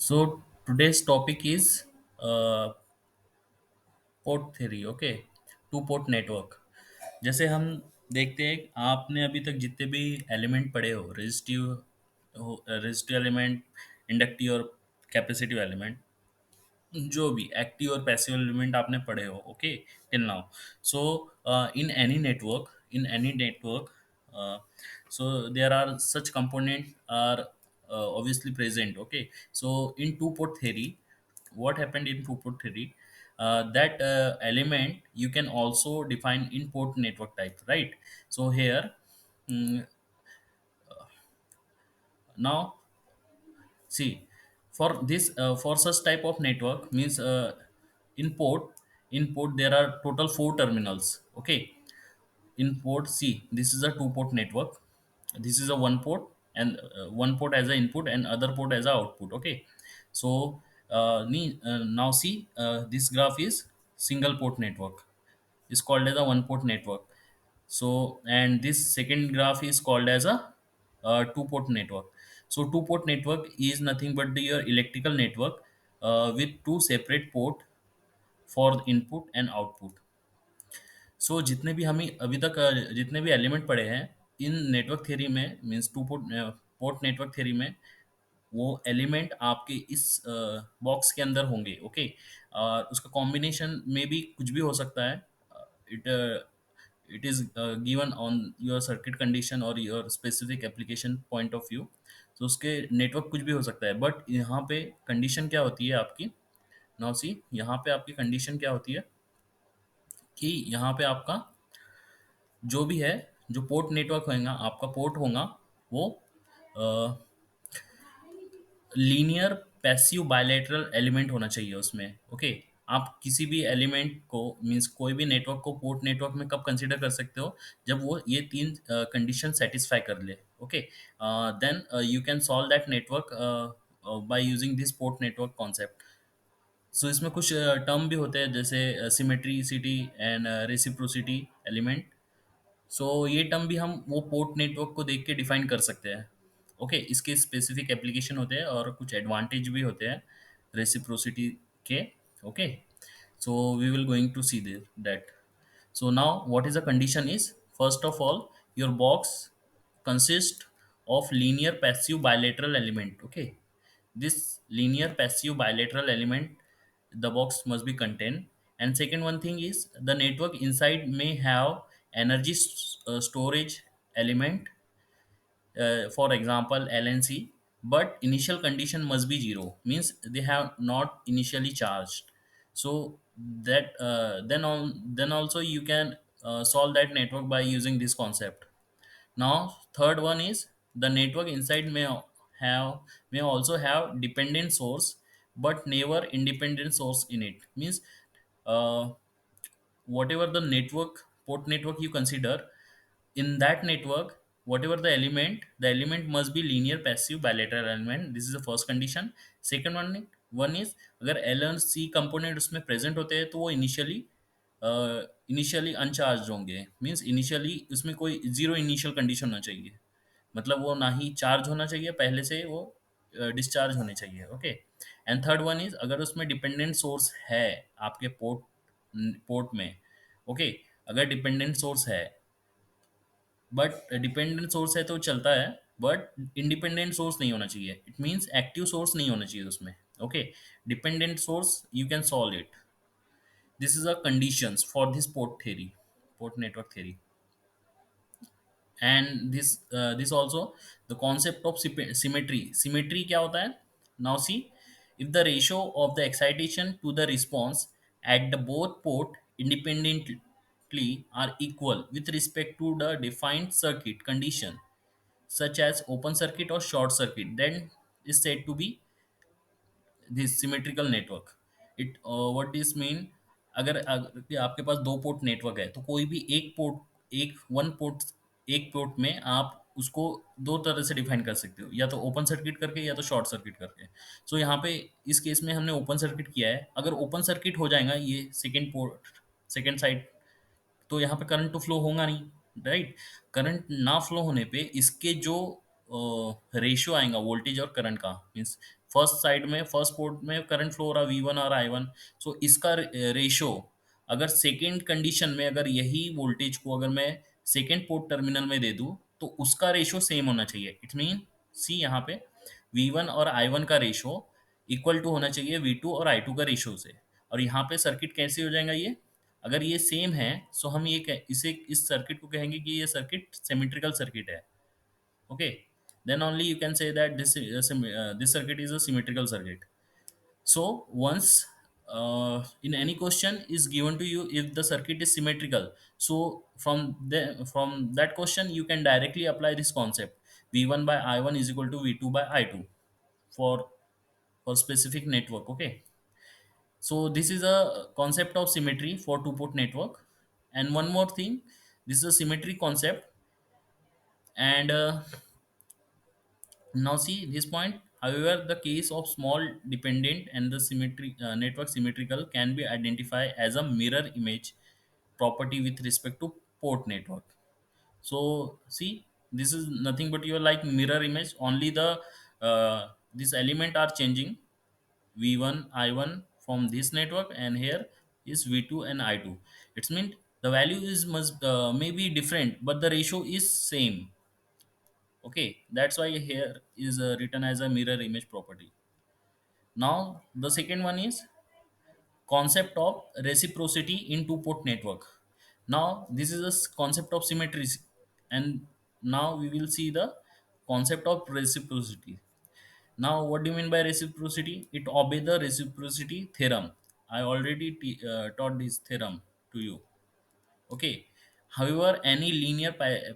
So today's topic is port theory okay two port network. जैसे हम देखते हैं आपने अभी तक जितने भी एलिमेंट पढ़े हो रेजिस्टिव एलिमेंट, इंडक्टिव और कैपेसिटिव एलिमेंट, जो भी एक्टिव और पैसिव एलिमेंट आपने पढ़े हो okay till now. So in any network so there are such component are obviously present, okay? So in two port theory, what happened in two port theory, that element you can also define in port network type, right? So here, mm, now see, for this for such type of network means in port there are total four terminals, okay? In port C, this is a two port network, this is a one port, and one port as a input and other port as a output, okay? So now see, this graph is single port network, is called as a one port network. So and this second graph is called as a two port network. So two port network is nothing but your electrical network with two separate port for input and output. सो जितने भी हमें अभी तक जितने भी element पड़े हैं इन network theory में means two port port network theory में, वो एलिमेंट आपके इस बॉक्स के अंदर होंगे, ओके? और उसका कॉम्बिनेशन में भी कुछ भी हो सकता है। It it is given on your circuit condition or your specific application point of view. तो उसके नेटवर्क कुछ भी हो सकता है, बट यहाँ पे कंडीशन क्या होती है आपकी? नाउ सी, यहाँ पे आपकी कंडीशन क्या होती है कि यहाँ पे आपका जो भी है, जो पोर्ट नेटवर्क होएगा, आपका पोर्ट होगा वो लीनियर पैसिव बायलैटरल एलिमेंट होना चाहिए उसमें, ओके? आप किसी भी एलिमेंट को मींस कोई भी नेटवर्क को पोर्ट नेटवर्क में कब कंसीडर कर सकते हो? जब वो ये तीन कंडीशन सेटिस्फाई कर ले, okay? Then you can solve that network by using this port network concept. So इसमें कुछ टर्म भी होते हैं जैसे symmetricity and reciprocity element. So ये टर्म भी हम वो पोर्ट नेटवर्क को देख के डिफाइन कर सकते हैं, ओके? इसके स्पेसिफिक एप्लीकेशन होते हैं और कुछ एडवांटेज भी होते हैं रेसिप्रोसिटी के, okay? So we will going to see that. So now what is the condition is, first of all, your box consists of linear passive bilateral element, okay? This linear passive bilateral element, the box must be contained. And second one thing is the network inside may have energy storage element, for example LNC, but initial condition must be zero, means they have not initially charged. So that then also you can solve that network by using this concept. Now third one is the network inside have may also have dependent source but never independent source in it, means uh, whatever the network port network you consider, in that network whatever the element must be linear passive bilateral element. This is the first condition. Second one is अगर L and C component उसमें present होते हैं तो वो initially अनचार्ज होंगे, means initially उसमें कोई zero initial condition होना चाहिए, मतलब वो ना ही चार्ज होना चाहिए पहले से, वो डिस्चार्ज होने चाहिए, okay? And third one is अगर उसमें डिपेंडेंट सोर्स है आपके पोर्ट में, ओके? अगर डिपेंडेंट सोर्स है, बट डिपेंडेंट सोर्स है तो चलता है, बट इंडिपेंडेंट सोर्स नहीं होना चाहिए, इट मीन्स एक्टिव सोर्स नहीं होना चाहिए उसमें, okay? Dependent source you can solve it. This is a conditions for this port network theory. And this also the concept of symmetry क्या होता है? Now see, if the ratio of the excitation to the response at the both port independently are equal with respect to the defined circuit condition such as open circuit or short circuit, then is said to be this symmetrical network. It what this mean, अगर कि आपके पास दो port network है तो कोई भी एक port में आप उसको दो तरह से डिफाइन कर सकते हो, या तो ओपन सर्किट करके या तो शॉर्ट सर्किट करके। सो यहाँ पे इस केस में हमने ओपन सर्किट किया है। अगर ओपन सर्किट हो जाएगा ये सेकेंड साइड, तो यहाँ पे करंट तो फ्लो होगा नहीं, राइट? करंट ना फ्लो होने पे इसके जो रेशियो आएगा वोल्टेज और करंट का, मीन्स फर्स्ट साइड में फर्स्ट पोर्ट में करंट फ्लो हो रहा V1 और I1, सो इसका रेशो अगर सेकेंड कंडीशन में अगर यही वोल्टेज को अगर मैं सेकेंड पोर्ट टर्मिनल में दे दूं तो उसका रेशो सेम होना चाहिए। इट मीन सी यहाँ पे V1 और I1 का रेशो इक्वल टू होना चाहिए V2 और I2 का रेशो से। और यहाँ पे सर्किट कैसे हो जाएगा ये, अगर ये सेम है सो हम इसे इस सर्किट को कहेंगे कि ये सर्किट सिमेट्रिकल सर्किट है। Okay, then only you can say that this circuit is a symmetrical circuit. So once in any question is given to you if the circuit is symmetrical, so from that question you can directly apply this concept V1 by I1 is equal to V2 by I2 for specific network. Okay, so this is a concept of symmetry for two port network. And one more thing, this is a symmetry concept. And now see this point. However, the case of small dependent and the symmetry network symmetrical can be identified as a mirror image property with respect to port network. So see, this is nothing but your like mirror image. Only the this element are changing V1 I1 from this network, and here is V2 and I2. It's mean the value is must may be different, but the ratio is same. Okay, that's why here is written as a mirror image property. Now the second one is concept of reciprocity in two port network. Now this is a concept of symmetry, and now we will see the concept of reciprocity. Now what do you mean by reciprocity? It obey the reciprocity theorem. I already taught this theorem to you. Okay. However, any linear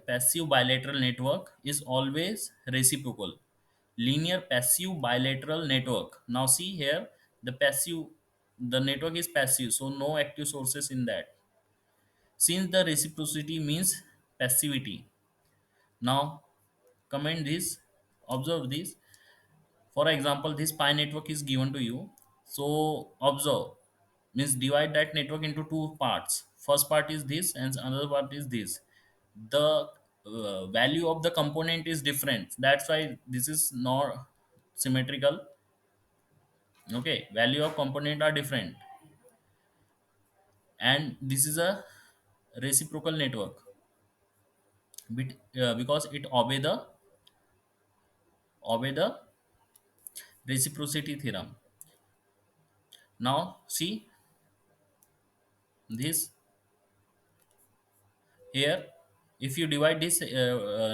passive bilateral network is always reciprocal. Linear passive bilateral network. Now see here, the network is passive, so no active sources in that. Since the reciprocity means passivity. Now comment this, observe this. For example, this pi network is given to you. So observe, means divide that network into two parts. First part is this and another part is this. The value of the component is different. That's why this is not symmetrical. Okay, value of component are different, and this is a reciprocal network because it obey the reciprocity theorem. Now see this here, if you divide this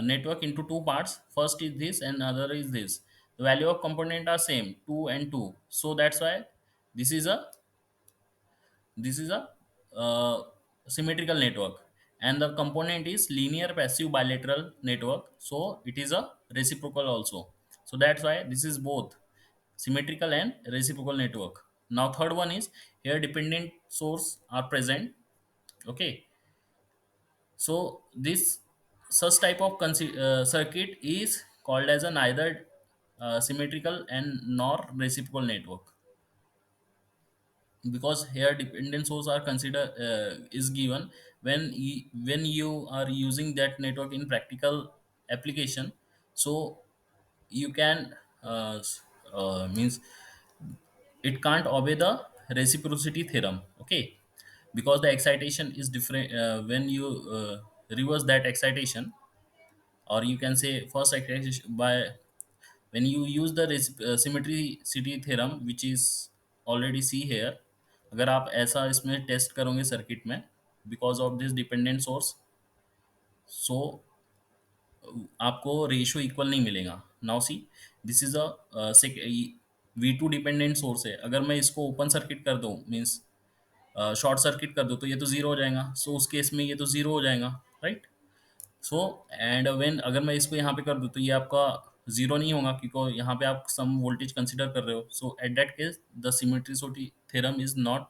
network into two parts, first is this and other is this, the value of component are same 2 and 2, so that's why this is a symmetrical network, and the component is linear passive bilateral network, so it is a reciprocal also. So that's why this is both symmetrical and reciprocal network. Now third one is here dependent source are present. Okay, so this such type of circuit is called as a neither symmetrical and nor reciprocal network, because here dependent source are consider is given when you are using that network in practical application. So you can means it can't obey the reciprocity theorem. Okay, because the excitation is different when you reverse that excitation, or you can say first excitation by when you use the symmetricity theorem which is already see here, अगर आप ऐसा इसमें test करोगे circuit में because of this dependent source, so आपको ratio equal नहीं मिलेगा। Now see this is a V2 dependent source है, अगर मैं इसको ओपन सर्किट कर दूं मीन्स शॉर्ट सर्किट कर दूं तो ये तो जीरो हो जाएगा, सो उस केस में ये तो जीरो हो जाएगा, राइट। सो एंड व्हेन अगर मैं इसको यहाँ पे कर दूँ तो ये आपका जीरो नहीं होगा क्योंकि यहाँ पे आप सम वोल्टेज कंसिडर कर रहे हो, so at that case the symmetricity theorem is not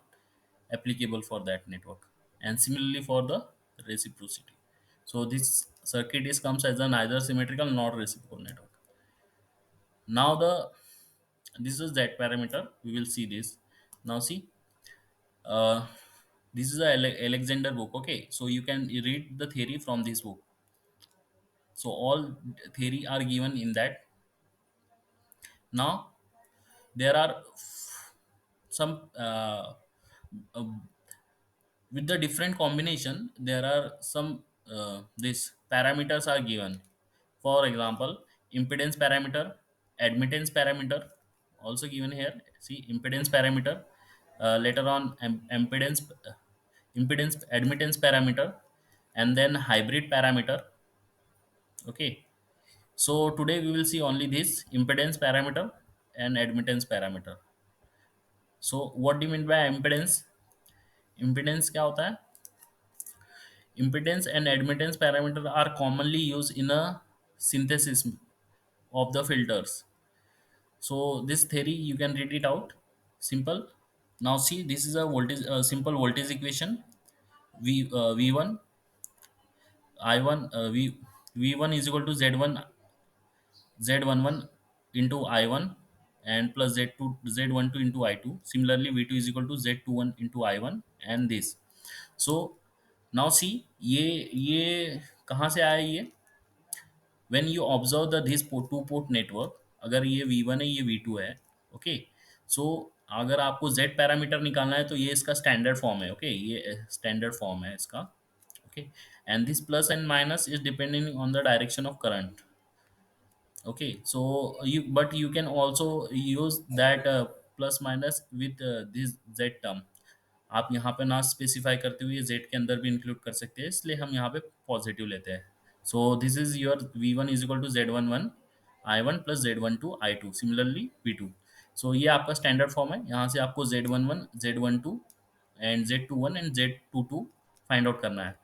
applicable for that network, and similarly for the reciprocity. So this circuit is comes as a neither symmetrical nor reciprocal network. Now the this is that parameter, we will see this. Now see uh, this is a Alexander book. Okay, so you can read the theory from this book. So all theory are given in that. Now there are some uh, with the different combination there are some these parameters are given. For example, impedance parameter, admittance parameter also given here. See, impedance parameter, later on impedance admittance parameter, and then hybrid parameter. Okay, so today we will see only this impedance parameter and admittance parameter. So what do you mean by impedance? Impedance क्या होता है? Impedance and admittance parameter are commonly used in a synthesis of the filters. So this theory you can read it out. Simple. Now see, this is a voltage, simple voltage equation. V1 I1 V1 is equal to Z11 into I1 and plus Z12 into I2. Similarly, V2 is equal to Z21 into I1 and this. So now see, ये कहाँ से आया ये? When you observe the this two port network, अगर ये V1 है, ये V2 है, ओके, सो अगर आपको Z पैरामीटर निकालना है तो ये इसका स्टैंडर्ड फॉर्म है, ओके, ये स्टैंडर्ड फॉर्म है इसका, okay, and this plus and minus is depending on the direction of current. Okay, so you can also use that plus minus with this z term. आप यहाँ पे ना specify करते हुए z के अंदर भी इंक्लूड कर सकते हैं, इसलिए हम यहाँ पे पॉजिटिव लेते हैं. So this is your v1 is equal to Z11 I1 plus Z12 I2, similarly V2. सो ये आपका स्टैंडर्ड फॉर्म है. यहाँ से आपको Z11 Z12 and Z21 and Z22 find out करना है.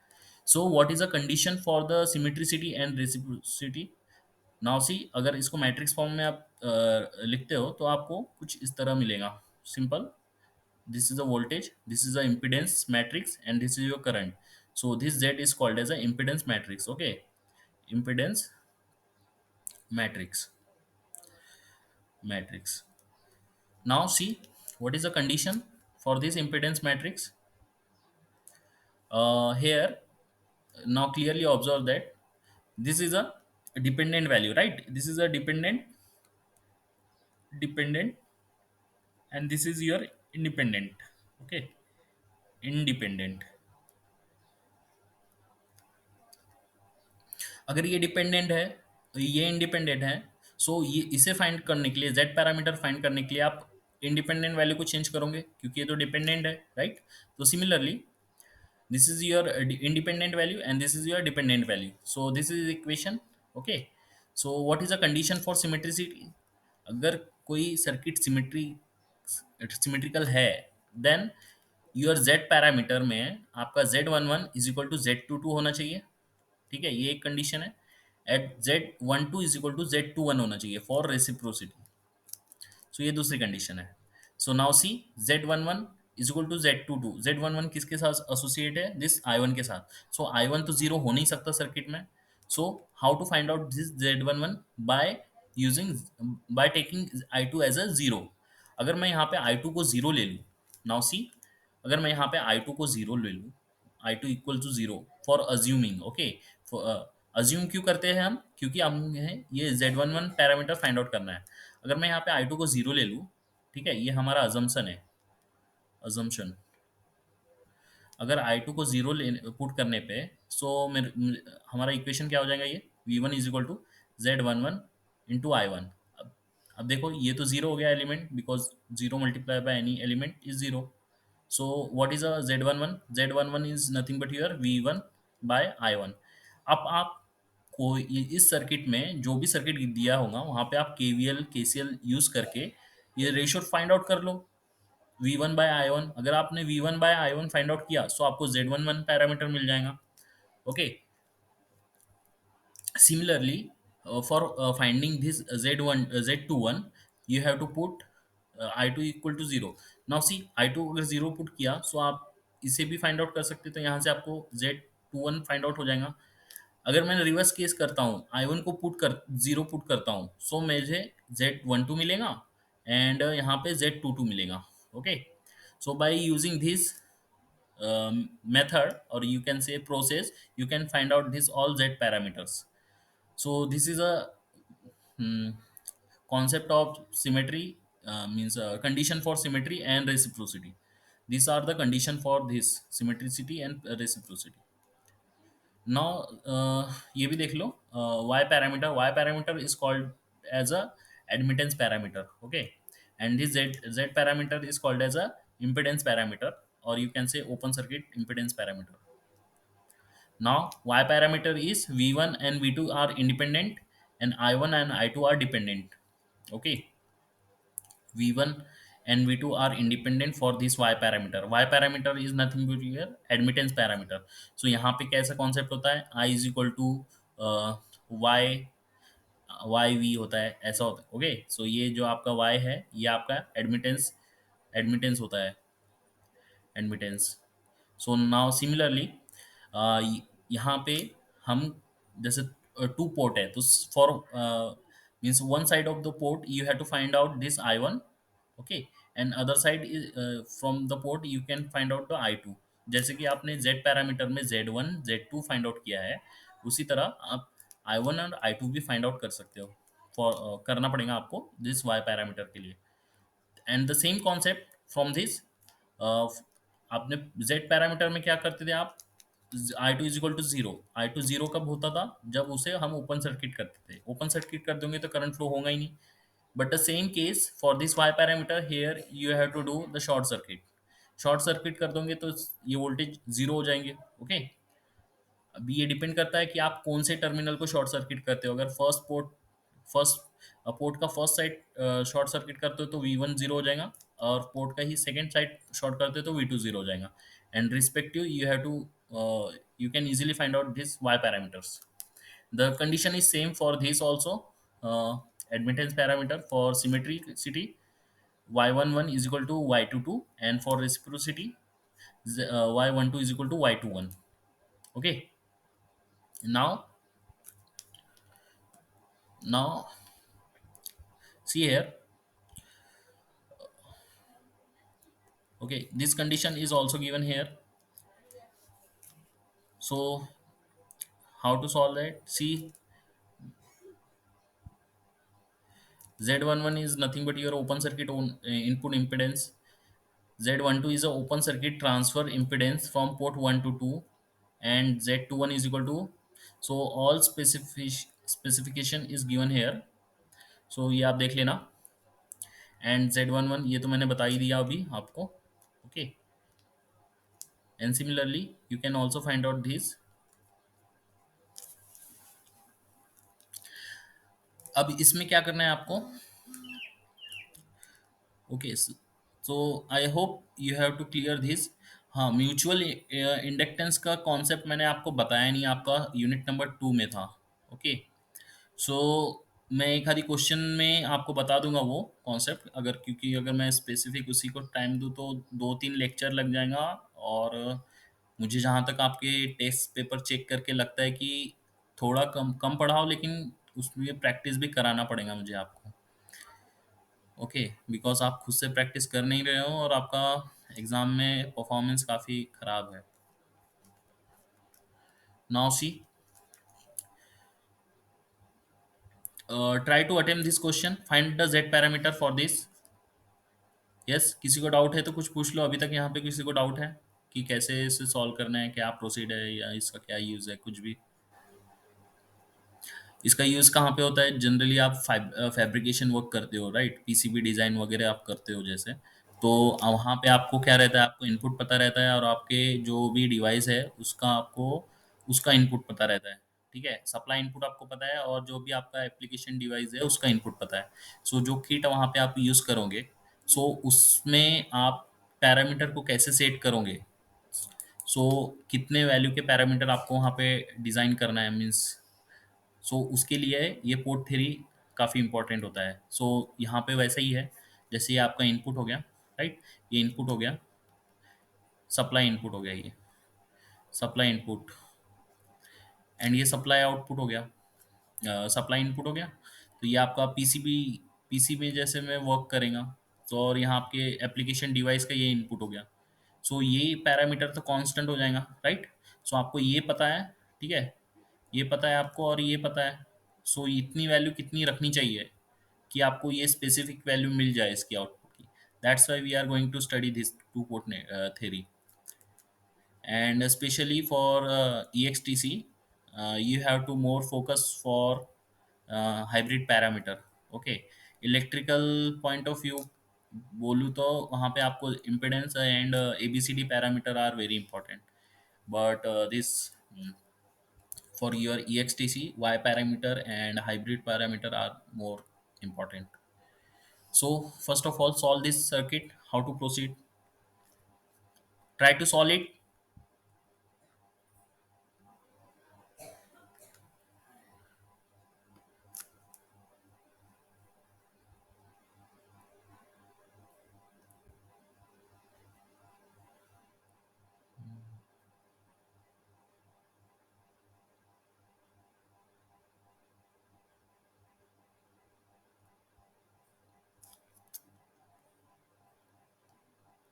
सो what is a condition for the symmetricity and reciprocity? Now see, अगर इसको मैट्रिक्स फॉर्म में आप लिखते हो तो आपको कुछ इस तरह मिलेगा. Simple, this is a voltage, this is a impedance matrix and this is your current. So this Z is called as a impedance matrix. Okay, impedance matrix. Now see, what is the condition for this impedance matrix? Here, now clearly observe that this is a dependent value, right? This is a dependent, and this is your independent. Okay, independent. अगर ये dependent है, ये independent है, सो ये इसे find करने के लिए, जेड पैरामीटर फाइंड करने के लिए आप इंडिपेंडेंट वैल्यू को चेंज करोगे क्योंकि ये तो डिपेंडेंट है, राइट? तो similarly this is your independent value and this is your dependent value, so this is equation. Okay, so what is the condition for symmetricity? अगर कोई सर्किट सिमेट्रिकल है, देन योर z पैरामीटर में आपका Z11 is equal to Z22 होना चाहिए. ठीक है, ये एक कंडीशन है. Eight Z12 is equal to Z21 होना चाहिए फॉर रेसिप्रोसिटी. सो ये दूसरी कंडीशन है. So now see, Z11 is equal to Z22. Z11 किसके साथ एसोसिएट है? दिस I1 के साथ. सो I1 तो जीरो हो नहीं सकता सर्किट में. So how to find out this Z11? By using, by taking I2 as a zero. अगर मैं यहाँ पे I2 को जीरो ले लूँ, नाउ सी, अगर मैं यहाँ पे I2 को जीरो ले लूँ, I2 equal to zero for assuming. Okay, assume क्यों करते हैं हम? क्योंकि हमें ये Z11 पैरामीटर फाइंड आउट करना है. अगर मैं यहाँ पे I2 को जीरो ले लूँ, ठीक है, ये हमारा अजम्पशन है, अजम्पशन. अगर I2 को जीरो पुट करने पे, सो हमारा इक्वेशन क्या हो जाएगा? ये V1 is equal to Z11 into I1. अब देखो, ये तो जीरो हो गया element, because zero multiply by any element is zero. So what is a Z11? Z11 is nothing but your V1 by I1. अब आप को इस सर्किट में जो भी सर्किट दिया होगा वहां पे आप KVL KCL यूज करके ये रेशियो फाइंड आउट कर लो. V1 बाय I1, अगर आपने V1 by I1 find out किया तो आपको Z11 पैरामीटर मिल जाएगा. Okay, similarly, for finding this Z21, you have to put I2 equal to zero. Now see, I2 अगर जीरो पुट किया सो आप इसे भी फाइंड आउट कर सकते हो, तो यहाँ से आपको Z21 फाइंड आउट हो जाएगा. अगर मैं रिवर्स केस करता हूँ, I1 को जीरो पुट करता हूँ, सो मुझे Z12 मिलेगा एंड यहाँ पे Z22 मिलेगा. Okay, so bye using this method, or you can say process, you can find out this all Z parameters. So this is a concept of symmetry means condition for symmetry and reciprocity. These are the condition for this symmetricity and reciprocity. Now ये भी देख लो, y parameter is called as a admittance parameter, okay, and this z parameter is called as a impedance parameter, or you can say open circuit impedance parameter. Now y parameter is v1 and v2 are independent, and i1 and i2 are dependent, okay. V1 and V2 are independent for this Y parameter. Y parameter is nothing but your admittance parameter. So यहाँ पे कैसा concept होता है, I is equal to Y Y V होता है, ऐसा होता है, ओके। सो ये जो आपका Y है ये आपका एडमिटेंस एडमिटेंस होता है, एडमिटेंस। सो नाउ सिमिलरली यहाँ पे हम जैसे टू पोर्ट है तो for means one side of the port you have to find out this I one, okay, and other side is from the port you can find out the I two. जैसे कि आपने Z parameter में Z one Z two find out किया है, उसी तरह आप I one और आई टू भी फाइंड आउट कर सकते हो। फॉर करना पड़ेगा आपको दिस वाई पैरामीटर के लिए। And the same concept from this, आपने जेड पैरामीटर में क्या करते थे आप, I two is equal to zero. I two zero कब होता था, जब उसे हम ओपन सर्किट करते थे। ओपन सर्किट कर दोगे तो करंट फ्लो होगा ही नहीं। But the same case for this Y parameter here you have to do the short circuit. Short circuit कर दोगे तो ये वोल्टेज जीरो हो जाएंगे, ओके। अभी ये डिपेंड करता है कि आप कौन से टर्मिनल को शॉर्ट सर्किट करते हो। अगर फर्स्ट पोर्ट का फर्स्ट साइड शॉर्ट सर्किट करते हो तो वी वन जीरो हो जाएगा, और पोर्ट का ही सेकेंड साइड शॉर्ट करते हो तो वी टू जीरो हो जाएगा। And respective you have to you can easily find out these y parameters. The condition is same for this also. uh, Admittance parameter for symmetricity y11 is equal to y22, and for reciprocity y12 is equal to y21, okay. Now see here, okay, this condition is also given here. So how to solve that? See, z11 is nothing but your open circuit input impedance. Z12 is a open circuit transfer impedance from port 1 to 2, and Z21 is equal to, so all specification is given here. So ये आप देख लेना। And Z11 ये तो मैंने बता ही दिया अभी आपको, ओके। And similarly you can also find out this. अब इसमें क्या करना है आपको, ओके। So I hope you have to clear this. हाँ, म्यूचुअल इंडक्टेंस का कॉन्सेप्ट मैंने आपको बताया नहीं, आपका यूनिट नंबर 2 में था, ओके। सो मैं एक आधी क्वेश्चन में आपको बता दूंगा वो कॉन्सेप्ट, अगर क्योंकि अगर मैं स्पेसिफिक उसी को टाइम दूँ तो 2-3 लेक्चर लग जाएगा। और मुझे जहाँ तक आपके टेस्ट पेपर चेक करके लगता है कि थोड़ा कम कम पढ़ाओ, लेकिन उसमें प्रैक्टिस भी कराना पड़ेगा मुझे आपको, ओके। बिकॉज आप खुद से प्रैक्टिस कर नहीं रहे हो और आपका एग्ज़ाम में परफॉर्मेंस काफ़ी ख़राब है। Now see, try to attempt this question, find the Z parameter for this. Yes, किसी को डाउट है तो कुछ पूछ लो। अभी तक यहाँ पे किसी को डाउट है कि कैसे इसे सॉल्व करना है, क्या प्रोसीड है, या इसका क्या यूज़ है, कुछ भी। इसका यूज़ कहाँ पे होता है, जनरली आप फैब्रिकेशन वर्क करते हो, राइट, पीसीबी डिज़ाइन वगैरह आप करते हो जैसे। तो वहाँ पे आपको क्या रहता है, आपको इनपुट पता रहता है, और आपके जो भी डिवाइस है उसका आपको उसका इनपुट पता रहता है, ठीक है। सप्लाई इनपुट आपको पता है, और जो भी आपका एप्लीकेशन डिवाइस है उसका इनपुट पता है। सो जो किट वहाँ पे आप यूज़ करोगे, सो उसमें आप पैरामीटर को कैसे सेट करोगे, सो कितने वैल्यू के पैरामीटर आपको वहाँ पे डिज़ाइन करना है, मीन्स सो उसके लिए ये पोर्ट थ्री काफ़ी इंपॉर्टेंट होता है। सो यहाँ पे वैसा ही है, जैसे ये आपका इनपुट हो गया, राइट, ये इनपुट हो गया, सप्लाई इनपुट हो गया, ये सप्लाई इनपुट, एंड ये सप्लाई आउटपुट हो गया, सप्लाई इनपुट हो गया। तो ये आपका पीसीबी जैसे में वर्क करेगा। तो और यहाँ आपके एप्लीकेशन डिवाइस का ये इनपुट हो गया। सो ये पैरामीटर तो कांस्टेंट हो जाएगा, राइट। सो आपको ये पता है, ठीक है, ये पता है आपको और ये पता है। सो इतनी वैल्यू कितनी रखनी चाहिए, कि आपको ये स्पेसिफिक वैल्यू मिल जाए इसकी आउटपुट की. That's why we are going to study this two port theory. And especially for EXTC, you have to more focus for hybrid parameter. Okay, electrical point of view बोलूँ तो वहाँ पे आपको impedance and ABCD parameter are very important. But this for your EXTC, Y parameter and hybrid parameter are more important. So first of all, solve this circuit. How to proceed? Try to solve it.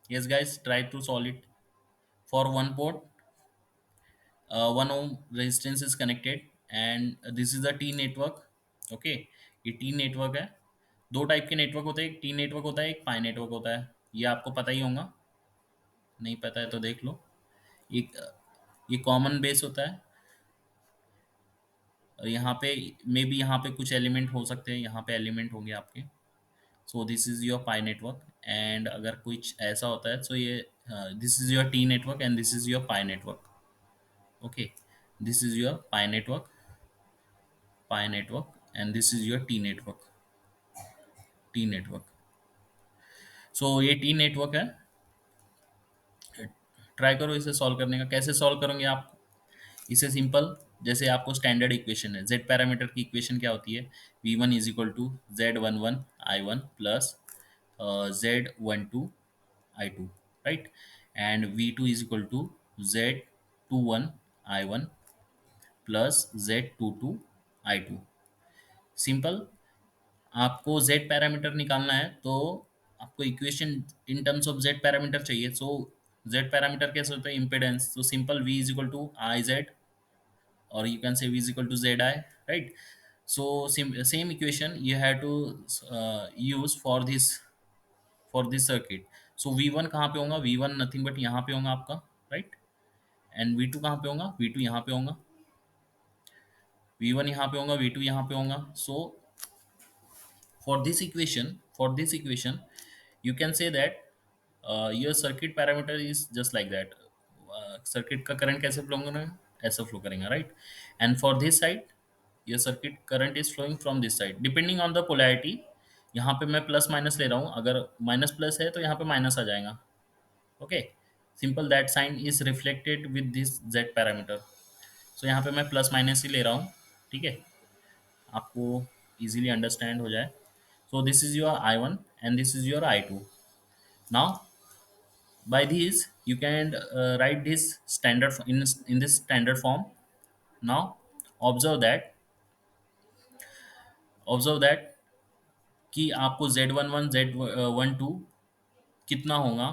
Yes, guys, try to solve it. For one port, 1 ohm resistance is connected, and this is the T network. Okay, ये T network है. दो type के network होते हैं, एक T network होता है, एक पाई नेटवर्क होता है. ये आपको पता ही होगा. नहीं पता है तो देख लो. एक ये कॉमन बेस होता है. और यहाँ पे मे बी यहाँ पे कुछ एलिमेंट हो सकते हैं, यहाँ पे एलिमेंट होंगे आपके. सो this is your pi network. And अगर कुछ ऐसा होता है, सो ये this is your T network and this is your pi network. Okay, this is your pi network, and this is your T network. So ये T network है. Try करो इसे सॉल्व करने का. कैसे सॉल्व करोगे आप इसे? सिंपल, जैसे आपको स्टैंडर्ड इक्वेशन है, जेड पैरामीटर की इक्वेशन क्या होती है? V1 is equal to Z11 I1 plus Z12 I2, right. And V2 is equal to Z21 I1 plus Z22 I2. Simple. आपको जेड पैरामीटर निकालना है तो आपको equation in terms of Z parameter चाहिए. सो जेड पैरामीटर कैसे होता है? Impedance. तो simple V is equal to I Z, और you can say V is equal to Z I, right. So same equation you have to use for this circuit. So V1 कहाँ पे होगा? V1 nothing but यहाँ पे होगा आपका, right. And V2 कहाँ पे होगा? V2 यहाँ पे होगा. V1 यहाँ पे होगा, V2 यहाँ पे होगा. सो for this equation you can say that your circuit parameter is just like that. Circuit का करंट कैसे फ्लो करेगा? ऐसा फ्लो करेगा, right. And for this side your circuit current is flowing from this side depending on the polarity. यहाँ पे मैं plus minus ले रहा हूँ, अगर माइनस प्लस है तो यहाँ पे माइनस आ जाएगा. Okay, simple. That sign is reflected with this Z parameter. So यहाँ पे मैं प्लस माइनस ही ले रहा हूँ, ठीक है, आपको इजीली अंडरस्टैंड हो जाए. So this is your I1 and this is your I2. Now by these you can write this standard in this standard form. Now observe that observe that कि आपको Z11 Z12 कितना होगा.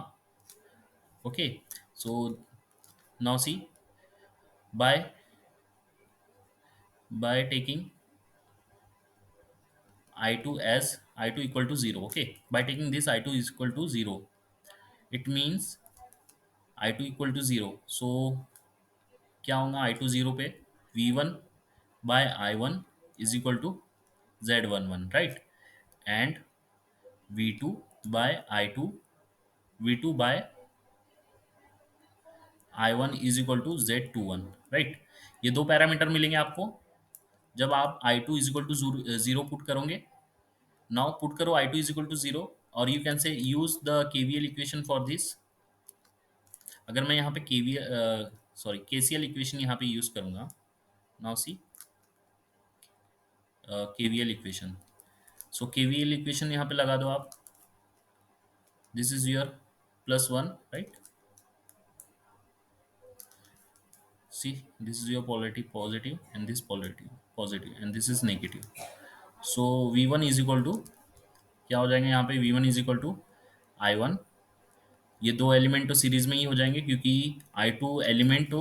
Okay. So now C, by by taking I2 as I2 equal to 0. Okay, by taking this I2 is equal to 0, it means I2 equal to 0. So क्या होगा I2 0 पे? V1 by I1 is equal to Z11, right. And V2 by I2, V2 by I1 is equal to Z21, right. ये दो parameter मिलेंगे आपको जब आप I2 is equal to zero put करोगे. नाउ पुट करो I2 is equal to zero, और you can say use the KVL equation for this. अगर मैं यहाँ पे KVL सॉरी KCL इक्वेशन यहाँ पे यूज करूंगा. Now see KVL equation. So KVL equation यहाँ पे लगा दो आप. This is your +1, right. See, this is your polarity positive and this polarity positive and this is negative. So V1 is equal to क्या हो जाएंगे यहाँ पे? V1 is equal to I1. ये दो एलिमेंट तो सीरीज में ही हो जाएंगे क्योंकि I2 एलिमेंट तो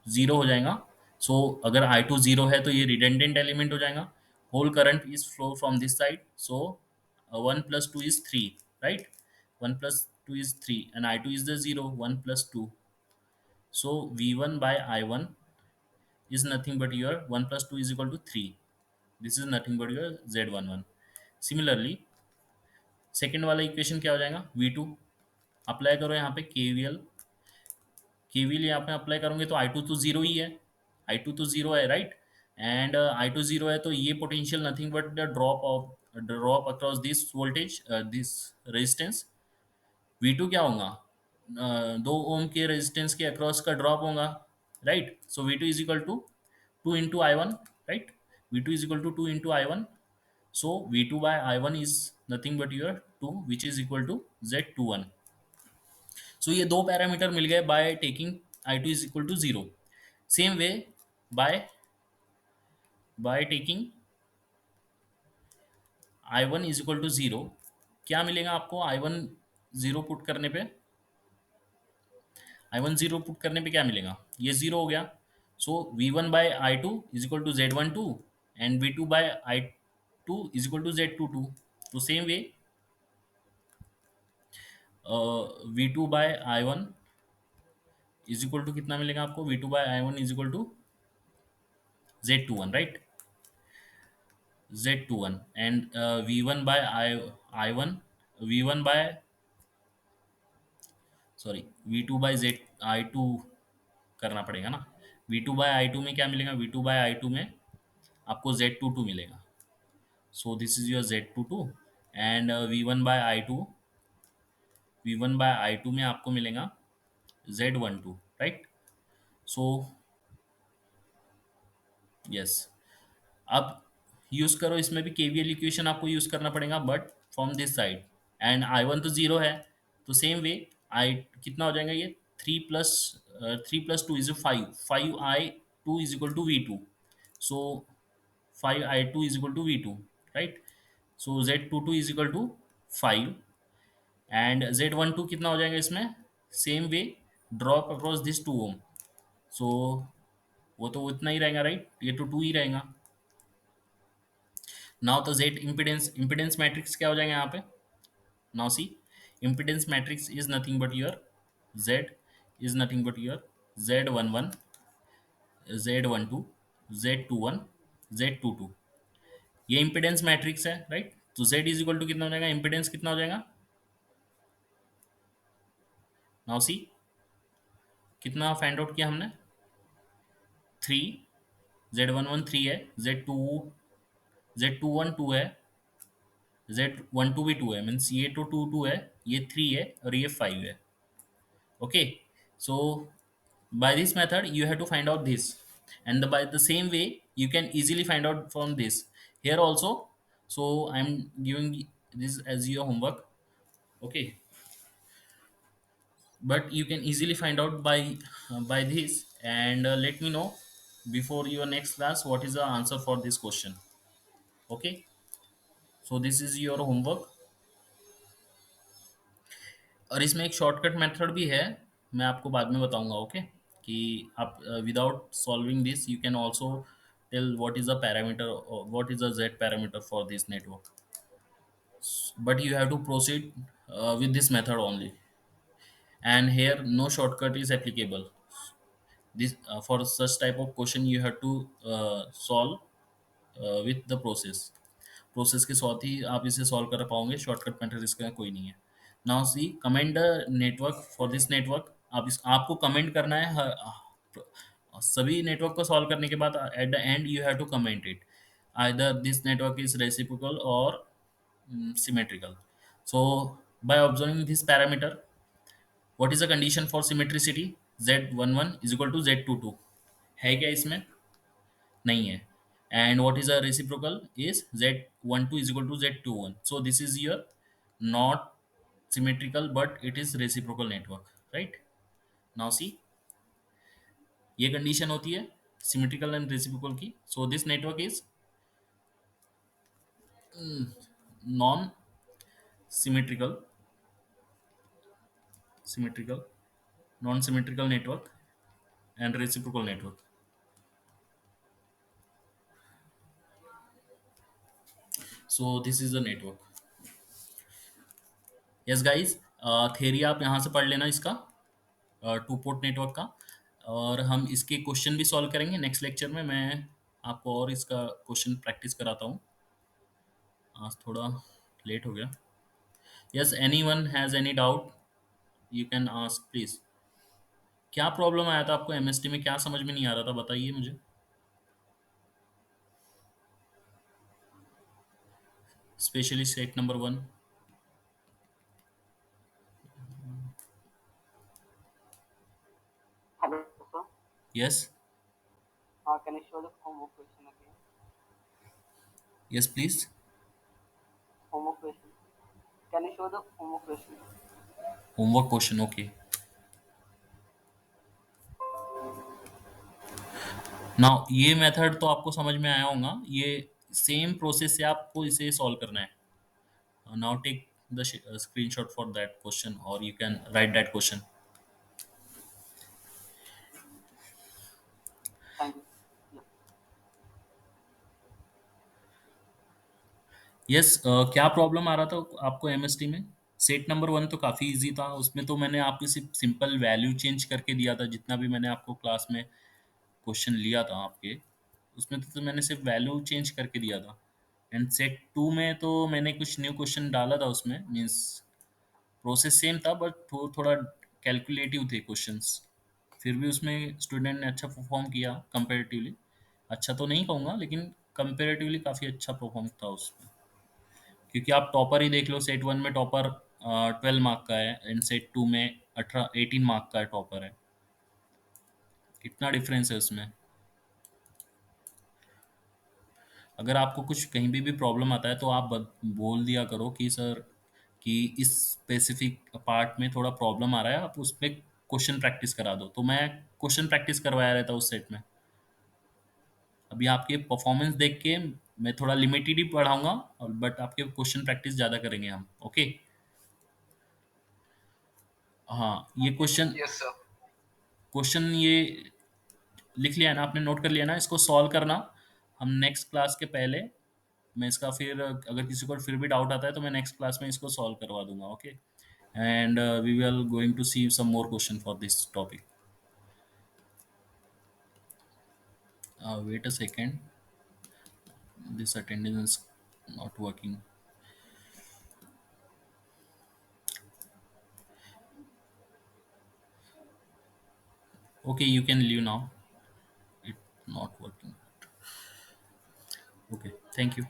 जीरो हो जाएगा. सो अगर I2 जीरो है तो ये रिडेंडेंट एलिमेंट हो जाएगा. Whole current is flow from this side. So 1 plus 2 is 3, right? 1 plus 2 is 3, and I2 is the 0, 1 plus 2. So V1 by I1 is nothing but your 1 plus 2 is equal to 3. This is nothing but your Z11. Similarly, second वाला equation क्या हो जाएगा, V2 apply करो यहाँ पे KVL यहाँ पे apply करोगे तो I2 तो जीरो ही है, I2 तो जीरो है, राइट? एंड I2 जीरो है तो ये potential nothing but the drop across this voltage, this resistance. V2 क्या होगा, 2 ओम के रेजिस्टेंस के अक्रॉस का ड्रॉप होगा, right? So V2 is equal to 2 into I1, right? V2 is equal to 2 into I1. So V2 by I1 is nothing but your 2, which is equal to Z21. So ये दो parameter मिल गए by taking I2 is equal to 0. Same way by taking I1 is equal to 0, क्या मिलेगा आपको I1 0 put करने पे? I1 0 put करने पे क्या मिलेगा, ये 0 हो गया। सो V1 by I2 is equal to Z12 and V2 by I2 is equal to Z22. तो same way V2 by I1 is equal to कितना मिलेगा आपको, V2 by I1 is equal to Z21, right? Z21 and V1 by I1, V1 by sorry V2 by I2 करना पड़ेगा ना। V2 by I2 में क्या मिलेगा, V2 बाय I2 में आपको Z22 मिलेगा। So this is your Z22 and V1 by I2 में आपको मिलेगा Z12, राइट? सो यस, अब यूज करो, इसमें भी केवीएल इक्वेशन आपको यूज करना पड़ेगा but from this side. And I1 तो जीरो है, तो सेम वे आई कितना हो जाएगा, ये 3 plus 2 is 5 is equal to V2। So 5I2 is equal to V2, right? So Z22 is equal to 5 and Z12 कितना हो जाएगा इसमें, same way drop across this 2 ohm. So वो तो इतना ही रहेगा, राइट? ये तो 2 ही रहेगा। नाउ तो जेड इम्पिडेंस मैट्रिक्स क्या हो जाएगा यहाँ पे, now see impedance matrix is nothing but your Z is nothing but your Z11, Z12, Z21, Z22। ये इम्पिडेंस मैट्रिक्स है, राइट? तो जेड इज इक्वल टू कितना हो जाएगा, इम्पिडेंस कितना हो जाएगा, नाउ सी कितना फाइंड आउट किया हमने, 3, Z11 3 है, Z21 2 है, Z12 भी 2 है, मीन्स ये तो 2 2 है, ये 3 है और ये 5 है। Okay, so by this method you have to find out this, and by the same way you can easily find out from this here also. So I'm giving this as your homework, okay? But you can easily find out by this, and let me know before your next class what is the answer for this question, okay? So this is your homework, और इसमें एक shortcut method भी है, मैं आपको बाद में बताऊंगा, ओके? कि आप without solving this you can also tell what is the parameter, what is the Z parameter for this network, but you have to proceed with this method only, and here no shortcut is applicable. This for such type of question you have to solve with the process के साथ ही आप इसे solve कर पाओगे, shortcut method इसका कोई नहीं है। Now see comment the network for this network, आपको कमेंट करना है सभी नेटवर्क को सॉल्व करने के बाद at the end you have to comment it, either this network is reciprocal और symmetrical. So by observing this parameter, what is the condition for symmetricity, Z11 is equal to Z22 है क्या इसमें, नहीं है। And what is the reciprocal is Z12 is equal to Z21. So this is your not symmetrical but it is reciprocal network, right? Now see, ये condition होती है symmetrical and reciprocal की। So this network is non symmetrical, symmetrical, non symmetrical network and reciprocal network. So this is the network. Yes guys, theory आप यहाँ से पढ़ लेना इसका, टू पोर्ट नेटवर्क का। और हम इसके क्वेश्चन भी सॉल्व करेंगे नेक्स्ट लेक्चर में। मैं आपको और इसका क्वेश्चन प्रैक्टिस कराता हूँ। आज थोड़ा लेट हो गया। Yes, any one has any doubt, you can ask please. क्या प्रॉब्लम आया था आपको एमएसटी में, क्या समझ में नहीं आ रहा था, बताइए मुझे। Specially set number one. Hello, sir. Yes. Can you show the homework question again? Yes please. Homework question. Can you show the homework question? Homework question, okay. Now ये मेथड तो आपको समझ में आया होगा। ये सेम प्रोसेस से आपको इसे सॉल्व करना है। Now take the screenshot for that question or you can write that question. Thank you. Yeah. Yes, क्या प्रॉब्लम आ रहा था आपको एमएसटी में? सेट नंबर वन तो काफ़ी इजी था, उसमें तो मैंने आपको सिर्फ सिंपल वैल्यू चेंज करके दिया था। जितना भी मैंने आपको क्लास में क्वेश्चन लिया था आपके, उसमें तो मैंने सिर्फ वैल्यू चेंज करके दिया था। एंड सेट टू में तो मैंने कुछ न्यू क्वेश्चन डाला था उसमें, मीन्स प्रोसेस सेम था बट थोड़ा कैलकुलेटिव थे क्वेश्चंस। फिर भी उसमें स्टूडेंट ने अच्छा परफॉर्म किया कंपेरेटिवली। अच्छा तो नहीं कहूँगा, लेकिन कंपेरेटिवली काफ़ी अच्छा परफॉर्म था उसमें। क्योंकि आप टॉपर ही देख लो, सेट वन में टॉपर 12 मार्क का है एंड सेट टू में 18 मार्क का टॉपर है। कितना डिफरेंस है उसमें। अगर आपको कुछ कहीं भी प्रॉब्लम आता है तो आप बोल दिया करो कि सर कि इस स्पेसिफिक पार्ट में थोड़ा प्रॉब्लम आ रहा है, आप उस पर क्वेश्चन प्रैक्टिस करा दो। तो मैं क्वेश्चन प्रैक्टिस करवाया रहता उस सेट में। अभी आपके परफॉर्मेंस देख के मैं थोड़ा लिमिटेड ही पढ़ाऊंगा, और बट आपके क्वेश्चन प्रैक्टिस ज़्यादा करेंगे हम, ओके। हाँ, ये क्वेश्चन Yes, sir. क्वेश्चन ये लिख लिया है ना आपने, नोट कर लिया ना, इसको सॉल्व करना। हम नेक्स्ट क्लास के पहले मैं इसका फिर अगर किसी को फिर भी डाउट आता है तो मैं नेक्स्ट क्लास में इसको सॉल्व करवा दूंगा, okay. And we will going to see some more question for this topic. Wait a second, this attendance is not working. Okay, you can leave now, it not working. Okay, thank you.